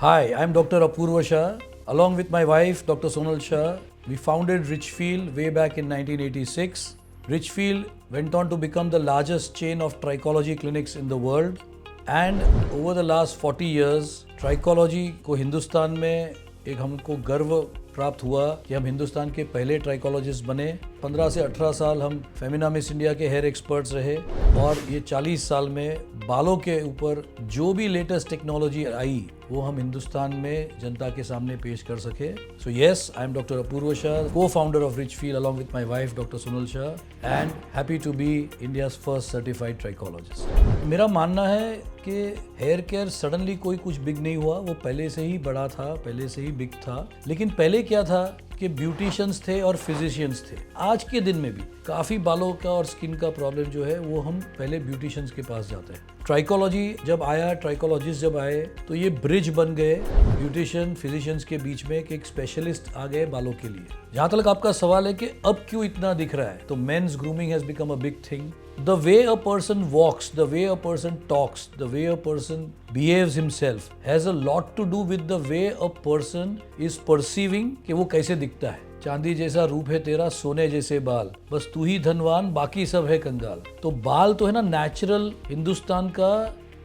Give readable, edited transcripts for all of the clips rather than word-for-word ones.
Hi, I'm Dr. Apurva Shah. Along with my wife, Dr. Sonal Shah, we founded Richfield way back in 1986. Richfield went on to become the largest chain of trichology clinics in the world. And over the last 40 years, trichology को हिंदुस्तान में एक हमको गर्व प्राप्त हुआ कि हम हिंदुस्तान के पहले ट्राइकोलॉजिस्ट बने। 15 से 18 साल हम फेमिना मिस इंडिया के हेयर एक्सपर्ट्स रहे और ये 40 साल में बालों के ऊपर जो भी लेटेस्ट टेक्नोलॉजी आई वो हम हिंदुस्तान में जनता के सामने पेश कर सके। So yes, I am doctor Apurva Shah, co-founder of Richfield along with my wife Dr. Sonal Shah, and happy to be India's first certified trichologist. मेरा मानना है कि हेयर केयर सडनली कोई कुछ बिग नहीं हुआ, वो पहले से ही बड़ा था, पहले से ही बिग था। लेकिन पहले क्या था कि ब्यूटिशियंस थे और फिजिशियंस थे। आज के दिन में भी काफ़ी बालों का और स्किन का प्रॉब्लम जो है वो हम पहले ब्यूटिशियंस के पास जाते हैं। ट्राइकोलॉजी जब आया, ट्राइकोलॉजिस्ट जब आए तो ये ब्रिज बन गए ब्यूटिशियन फिजिशियंस के बीच में कि एक स्पेशलिस्ट आ गए बालों के लिए। जहाँ तक आपका सवाल है कि अब क्यों इतना दिख रहा है, तो mains grooming has become a big thing. The way a person walks, the way a person talks, the way a person behaves himself has a lot to do with the way a person is perceiving कि वो कैसे दिखता है। चांदी जैसा रूप है तेरा, सोने जैसे बाल, बस तू ही धनवान, बाकी सब है कंगाल। तो बाल तो है ना नेचुरल हिंदुस्तान का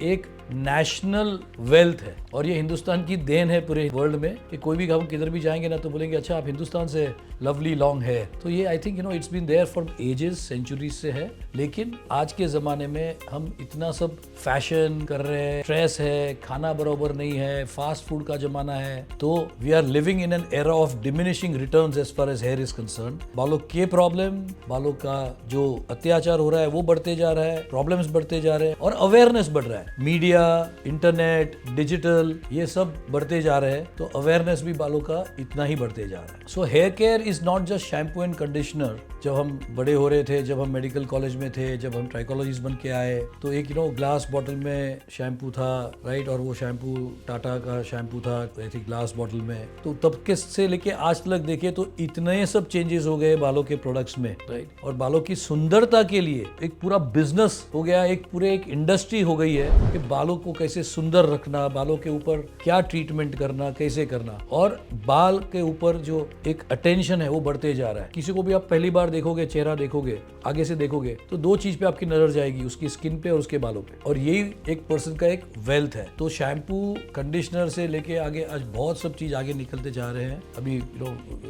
एक नेशनल वेल्थ है और ये हिंदुस्तान की देन है पूरे वर्ल्ड में कि कोई भी हम किधर भी जाएंगे ना तो बोलेंगे अच्छा आप हिंदुस्तान से, लवली लॉन्ग है। तो ये I think it's been there for ages, centuries से है। लेकिन आज के ज़माने में हम इतना सब फैशन कर रहे हैं, स्ट्रेस है, खाना बराबर नहीं है, फास्ट फूड का ज़माना है, तो we are living in an era of diminishing returns as far as hair is concern. बालों के प्रॉब्लम, बालों का जो अत्याचार हो रहा है वो बढ़ते जा रहा है, प्रॉब्लम्स बढ़ते जा रहे हैं और अवेयरनेस बढ़ रहा है। मीडिया, इंटरनेट, डिजिटल, ये सब बढ़ते जा रहे हैं तो अवेयरनेस भी बालों का इतना ही बढ़ते जा रहा है। So here care is not just shampoo and conditioner. जब हम बड़े हो रहे थे, जब हम मेडिकल कॉलेज में थे, जब हम ट्राइकोलॉजिस्ट बन के आए तो एक ग्लास बॉटल में शैम्पू था, राइट, और वो शैम्पू टाटा का शैम्पू था ऐसी ग्लास बॉटल में। तो तब के से लेके आज तक देखे तो इतने सब चेंजेस हो गए बालों के प्रोडक्ट्स में, राइट। और बालों की सुंदरता के लिए एक पूरा बिजनेस हो गया, एक इंडस्ट्री हो गई है कि बालों को कैसे सुंदर रखना, बालों के ऊपर क्या ट्रीटमेंट करना, कैसे करना, और बाल के ऊपर जो एक अटेंशन है वो बढ़ते जा रहा है। किसी को भी आप पहली बार देखोगे, चेहरा देखोगे, आगे से देखोगे तो दो चीज पे आपकी नजर जाएगी, उसकी स्किन पे और उसके बालों पे, और यही एक पर्सन का एक वेल्थ है। तो शैम्पू, कंडीशनर से लेके आगे आज बहुत सब चीज आगे निकलते जा रहे हैं। अभी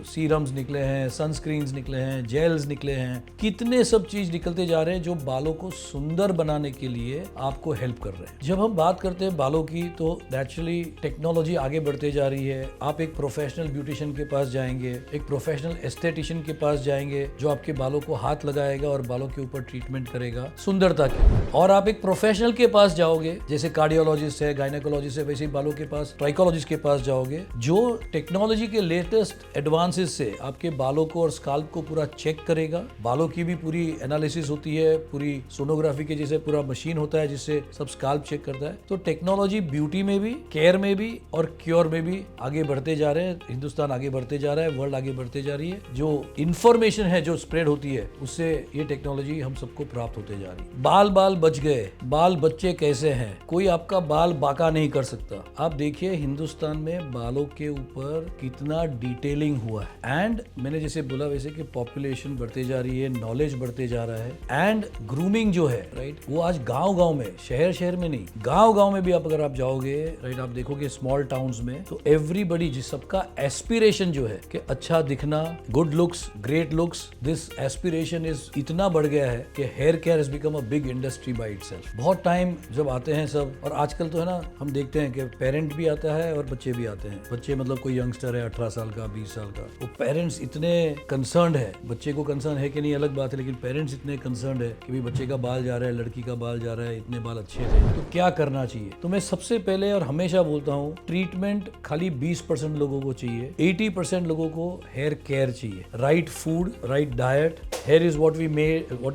सीरम्स निकले हैं, सनस्क्रीन्स निकले हैं, जेल्स निकले हैं, कितने सब चीज निकलते जा रहे हैं जो बालों को सुंदर बनाने के लिए आपको हेल्प कर रहे हैं। जब हम बात करते हैं बालों की तो नेचुरली टेक्नोलॉजी आगे बढ़ते जा रही है। आप एक प्रोफेशनल ब्यूटिशियन के पास जाएंगे, एक प्रोफेशनल एस्थेटिशियन के पास जाएंगे जो आपके बालों को हाथ लगाएगा और बालों के ऊपर ट्रीटमेंट करेगा सुंदरता के। और आप एक प्रोफेशनल के पास जाओगे, जैसे कार्डियोलॉजिस्ट है, गायनेकोलॉजिस्ट है, वैसे ही बालों के पास ट्राइकोलॉजिस्ट के पास जाओगे जो टेक्नोलॉजी के लेटेस्ट एडवांसेस से आपके बालों को और स्काल्प को पूरा चेक करेगा। बालों की भी पूरी एनालिसिस होती है, पूरी सोनोग्राफी के जैसे पूरा मशीन होता है जिससे सब स्काल्प चेक करता है। तो टेक्नोलॉजी ब्यूटी में भी, केयर में भी और क्योर में भी आगे बढ़ते जा रहे हैं। हिंदुस्तान आगे बढ़ते जा रहा है, वर्ल्ड आगे बढ़ते जा रही है। जो इंफॉर्मेशन है जो स्प्रेड होती है उससे ये टेक्नोलॉजी हम सबको प्राप्त होते जा रही है। बाल बच गए, बाल बच्चे कैसे हैं, कोई आपका बाल बाका नहीं कर सकता। आप देखिए हिंदुस्तान में बालों के ऊपर कितना डिटेलिंग हुआ है। एंड मैंने जैसे बोला वैसे कि पॉपुलेशन बढ़ते जा रही है, नॉलेज बढ़ते जा रहा है, एंड ग्रूमिंग जो है, राइट, वो आज गांव में, शहर में नहीं, गांव में भी अगर आप जाओगे, राइट, आप देखोगे स्मॉल टाउन्स में तो एवरीबॉडी, जिस सबका एस्पिरेशन जो है कि अच्छा दिखना, good looks, great looks, this aspiration is इतना बढ़ गया है कि hair care has become a big industry by itself. बहुत टाइम जब आते हैं सब, और आजकल तो है ना हम देखते हैं कि पेरेंट भी आता है और बच्चे भी आते हैं। बच्चे मतलब कोई यंगस्टर है 18 साल का, 20 साल का, वो पेरेंट्स इतने कंसर्न्ड है, बच्चे को कंसर्न है कि नहीं अलग बात है, लेकिन पेरेंट्स इतने कंसर्न्ड है कि भाई बच्चे का बाल जा रहा है, लड़की का बाल जा रहा है, इतने बाल अच्छे थे, तो क्या करना चाहिए। तो मैं सबसे पहले और हमेशा बोलता हूँ, ट्रीटमेंट खाली 20% लोगों को चाहिए, 80% लोगों को हेयर केयर चाहिए। Right food, right diet. Hair is what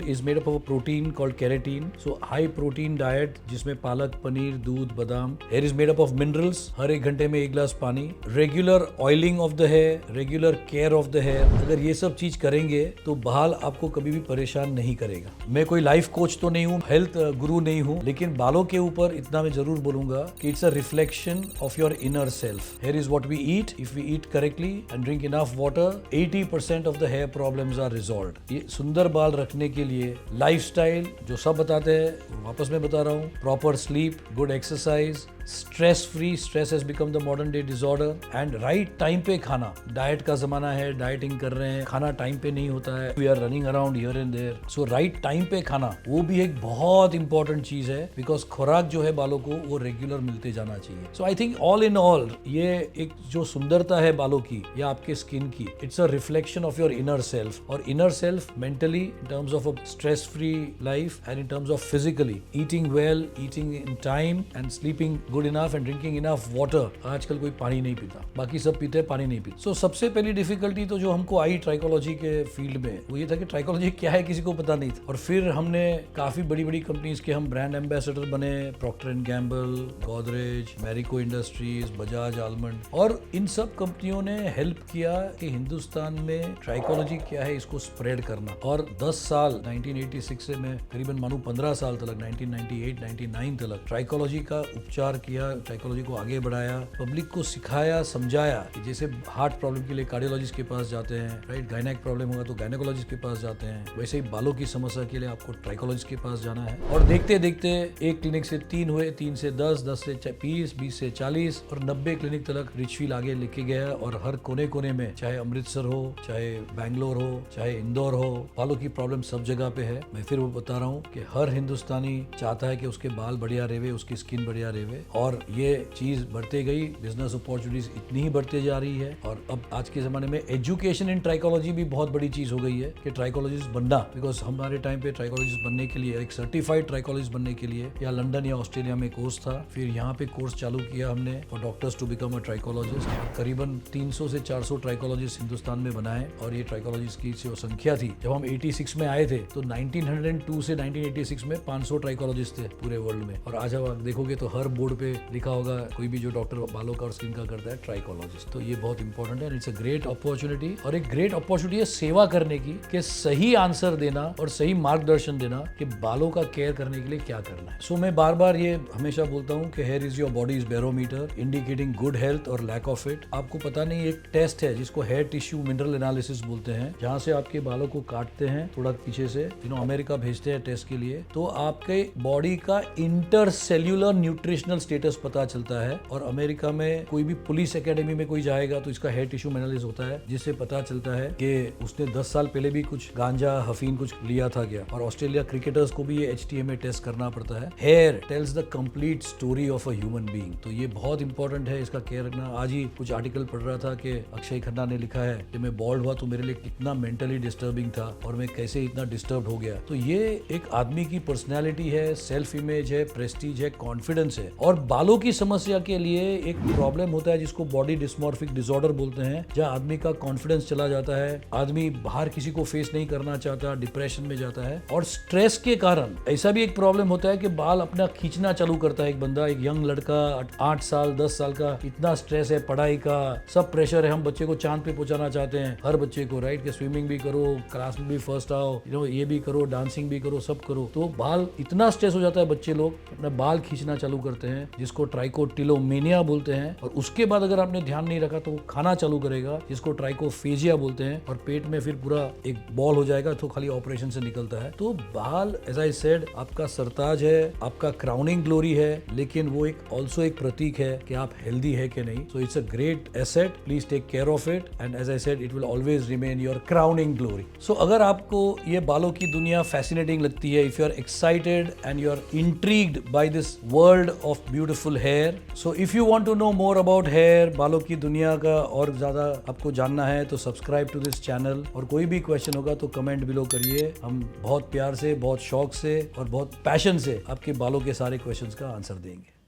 is made up of a protein called keratin. So high protein diet जिसमें पालक, पनीर, दूध, बादाम। Hair is made up of minerals. हर एक घंटे में 1 गिलास पानी। Regular oiling of the hair, regular care of the hair. अगर ये सब चीज करेंगे तो बाल आपको कभी भी परेशान नहीं करेगा। मैं कोई लाइफ कोच तो नहीं हूँ, हेल्थ गुरु नहीं हूँ, लेकिन बालों के ऊपर पर इतना मैं जरूर बोलूंगा कि it's a reflection of your inner self. Hair is what we eat. If we eat correctly and drink enough water, 80% of the hair problems are resolved. ये सुंदर बाल रखने के लिए लाइफस्टाइल जो सब बताते हैं, वापस मैं बता रहा हूँ, proper sleep, good exercise, stress free. Stress has become the modern day disorder. And right time पे खाना. डाइट का जमाना है, डाइटिंग कर रहे हैं, खाना टाइम पे नहीं होता है. We are running around here and there. So right time पे खाना, वो भी एक बहुत इंपॉर्टेंट चीज है, बिकॉज खुराक जो है बालों को वो रेगुलर मिलते जाना चाहिए. So I think all in all ये एक जो सुंदरता है बालों की या आपके स्किन की, it's a reflection of your inner self. और inner self mentally, in terms of a stress free life and in terms of physically, eating well, eating in time and sleeping good enough and drinking enough water. आजकल कोई पानी नहीं पीता, बाकी सब पीते हैं, पानी नहीं पीते. सो सबसे पहली डिफिकल्टी तो जो हमको आई ट्राइकोलॉजी के फील्ड में, वो ये था कि ट्राइकोलॉजी क्या है किसी को पता नहीं था. और फिर हमने काफी बड़ी बड़ी कंपनीज के हम ब्रांड एम्बेसडर बने. Procter and Gamble, Godrej, Marico industries, Bajaj almond. और इन सब कंपनियों ने हेल्प किया कि हिंदुस्तान में ट्राइकोलॉजी क्या है इसको स्प्रेड करना. और 10 साल 1986 से मैं करीबन मानूं 15 साल तक, 1998-99 तक ट्राइकोलॉजी का उपचार किया, ट्राइकोलॉजी को आगे बढ़ाया, पब्लिक को सिखाया, समझाया कि जैसे हार्ट प्रॉब्लम के लिए कार्डियोलॉजिस्ट के पास जाते हैं, राइट, गायनेक प्रॉब्लम होगा तो गायनेकोलॉजिस्ट के पास जाते हैं, वैसे ही बालों की समस्या के लिए आपको ट्राइकोलॉजिस्ट के पास जाना है. और देखते देखते एक क्लिनिक से 3 हुए, 3 से 10, 10 से 20, 20 से 40 और 90 क्लिनिक तक रिचफील्ड आगे लेके गया. और हर कोने कोने में, चाहे अमृतसर हो, चाहे बैंगलोर हो, चाहे इंदौर हो, बालों की प्रॉब्लम सब जगह पे है. मैं फिर वो बता रहा हूँ कि हर हिंदुस्तानी चाहता है कि उसके बाल बढ़िया रहे, उसकी स्किन बढ़िया रहे. और ये चीज बढ़ते गई, बिजनेस अपॉर्चुनिटीज इतनी ही बढ़ते जा रही है. और अब आज के जमाने में एजुकेशन इन ट्राइकोलॉजी भी बहुत बड़ी चीज हो गई है कि ट्राइकोलॉजिस्ट बनना. बिकॉज हमारे टाइम पे ट्राइकोलॉजिस्ट बनने के लिए, एक सर्टिफाइड ट्राइकोलॉजिस्ट बनने के लिए या लंदन या ऑस्ट्रेलिया में कोर्स था. फिर यहाँ पे कोर्स चालू किया हमने for doctors to become a trichologist. करीबन 300 से 400 ट्राइकोलॉजिस्ट हिंदुस्तान में बनाए. और ये ट्राइकोलॉजिस्ट की जो संख्या थी, जब हम 86 में आए थे तो 1902 से 1986 में 500 ट्राइकोलॉजिस्ट थे पूरे वर्ल्ड में. और आज आप देखोगे तो हर बोर्ड पे लिखा होगा कोई भी जो डॉक्टर बालों का और स्किन का करता है, ट्राइकोलॉजिस्ट. तो ये बहुत इंपॉर्टेंट है. It's a great opportunity. और एक ग्रेट अपॉर्चुनिटी है सेवा करने की, कि सही आंसर देना और सही मार्गदर्शन देना कि बालों का केयर करने के लिए क्या करना है. सो मैं बार बार ये हमेशा बोलता हूँ कि here is your bodies barometer indicating good health और लैक ऑफ इट. आपको पता नहीं, एक टेस्ट है जिसको हेयर टिश्यू मिनरल एनालिसिस बोलते हैं, जहाँ से आपके बालों को काटते हैं थोड़ा पीछे से, अमेरिका भेजते हैं टेस्ट के लिए, तो आपके बॉडी का इंटरसेल्यूलर न्यूट्रिशनल स्टेटस पता चलता है. और अमेरिका में कोई भी पुलिस एकेडमी में कोई जाएगा तो इसका हेयर टिश्यू एनालिसिस होता है, जिससे पता चलता है कि उसने 10 साल पहले भी कुछ गांजा हफीन कुछ लिया था क्या. और ऑस्ट्रेलिया क्रिकेटर्स को भी ये HTMA टेस्ट करना पड़ता है. Hair tells the complete story of a human being. तो ये बहुत इंपॉर्टेंट है, इसका केयर रखना. आज ही कुछ आर्टिकल पढ़ रहा था कि अक्षय खन्ना ने लिखा है कि मैं बॉल्ड हुआ तो मेरे लिए कितना मेंटली डिस्टर्बिंग था और मैं कैसे इतना डिस्टर्ब हो गया. तो ये एक आदमी की पर्सनैलिटी है, सेल्फ इमेज है, प्रेस्टीज है, कॉन्फिडेंस है. और बालों की समस्या के लिए एक प्रॉब्लम होता है जिसको बॉडी डिस्मॉर्फिक डिसऑर्डर बोलते हैं, जहाँ आदमी का कॉन्फिडेंस चला जाता है, आदमी बाहर किसी को फेस नहीं करना चाहता, डिप्रेशन में जाता है. और स्ट्रेस के कारण ऐसा भी एक प्रॉब्लम होता है कि बाल अपना खींचना चालू करता है. एक बंदा, एक यंग लड़का 8 साल 10 साल का, इतना स्ट्रेस है, पढ़ाई का सब प्रेशर है, हम बच्चे को चांद पे पहुंचाना चाहते हैं, हर बच्चे को, राइट, कि स्विमिंग भी करो, क्लास में भी फर्स्ट आओ, ये भी करो, डांसिंग भी करो, सब करो. तो बाल इतना स्ट्रेस हो जाता है, बच्चे लोग अपना बाल खींचना चालू करते हैं, जिसको ट्राइकोटिलोमेनिया बोलते हैं. और उसके बाद अगर आपने ध्यान नहीं रखा तो वो खाना चालू करेगा, जिसको ट्राइकोफेजिया बोलते हैं. और पेट में फिर पूरा एक बॉल हो जाएगा, तो खाली ऑपरेशन से निकलता है. तो बाल, एज आई सेड, आपका सरताज है, आपका क्राउनिंग ग्लोरी है, लेकिन वो एक ऑल्सो एक प्रतीक है कि आप हेल्दी है कि नहीं. So it's a great asset. Please take care of it. And as I said, it will always remain your crowning glory. So अगर आपको ये बालों की दुनिया फैसिनेटिंग लगती है, if you are excited and you are intrigued by this world of beautiful hair, so if you want to know more about hair, बालों की दुनिया का और ज्यादा आपको जानना है, तो सब्सक्राइब टू दिस चैनल. और कोई भी क्वेश्चन होगा तो कमेंट बिलो करिए. हम बहुत प्यार से, बहुत शौक से और बहुत पैशन से आपके बालों के सारे क्वेश्चंस का आंसर देंगे.